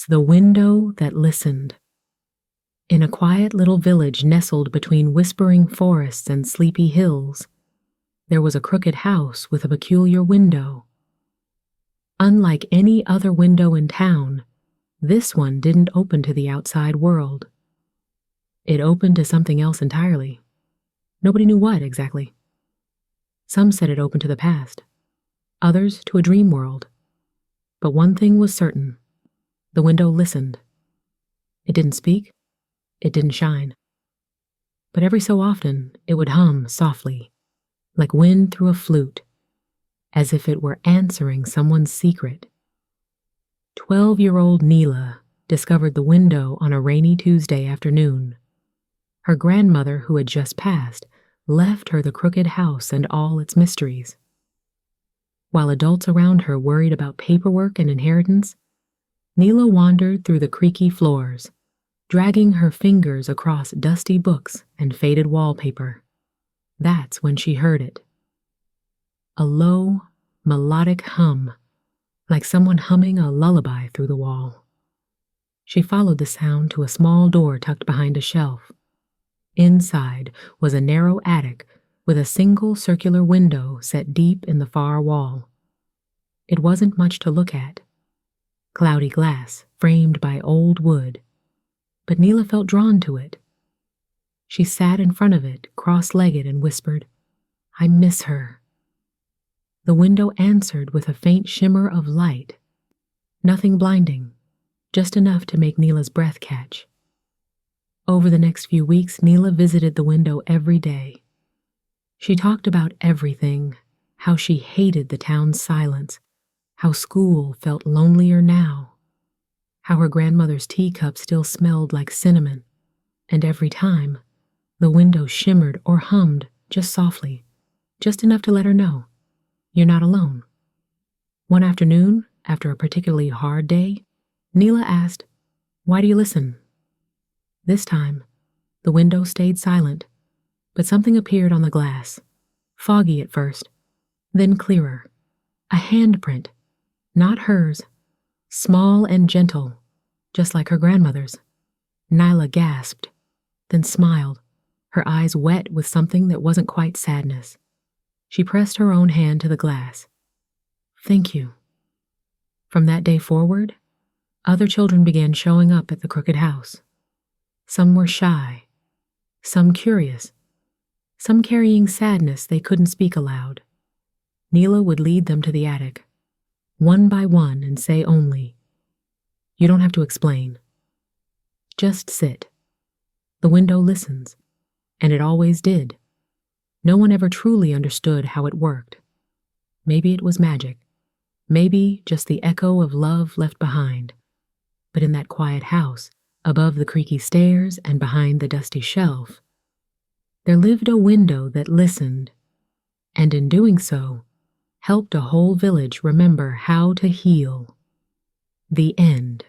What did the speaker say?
The Window That Listened. In a quiet little village nestled between whispering forests and sleepy hills, there was a crooked house with a peculiar window. Unlike any other window in town, this one didn't open to the outside world. It opened to something else entirely. Nobody knew what exactly. Some said it opened to the past, others to a dream world. But one thing was certain. The window listened. It didn't speak. It didn't shine. But every so often, it would hum softly, like wind through a flute, as if it were answering someone's secret. 12-year-old Nila discovered the window on a rainy Tuesday afternoon. Her grandmother, who had just passed, left her the crooked house and all its mysteries. While adults around her worried about paperwork and inheritance, Nila wandered through the creaky floors, dragging her fingers across dusty books and faded wallpaper. That's when she heard it. A low, melodic hum, like someone humming a lullaby through the wall. She followed the sound to a small door tucked behind a shelf. Inside was a narrow attic with a single circular window set deep in the far wall. It wasn't much to look at. Cloudy glass framed by old wood, but Nila felt drawn to it. She sat in front of it, cross-legged, and whispered, "I miss her." The window answered with a faint shimmer of light. Nothing blinding, just enough to make Nila's breath catch. Over the next few weeks, Nila visited the window every day. She talked about everything, how she hated the town's silence, how school felt lonelier now, how her grandmother's teacup still smelled like cinnamon, and every time, the window shimmered or hummed just softly, just enough to let her know, you're not alone. One afternoon, after a particularly hard day, Nila asked, "Why do you listen?" This time, the window stayed silent, but something appeared on the glass, foggy at first, then clearer, a handprint. Not hers, small and gentle, just like her grandmother's. Nila gasped, then smiled, her eyes wet with something that wasn't quite sadness. She pressed her own hand to the glass. "Thank you." From that day forward, other children began showing up at the crooked house. Some were shy, some curious, some carrying sadness they couldn't speak aloud. Nila would lead them to the attic, one by one, and say only, "You don't have to explain. Just sit. The window listens," and it always did. No one ever truly understood how it worked. Maybe it was magic, maybe just the echo of love left behind. But in that quiet house, above the creaky stairs and behind the dusty shelf, there lived a window that listened, and in doing so, helped a whole village remember how to heal. The end.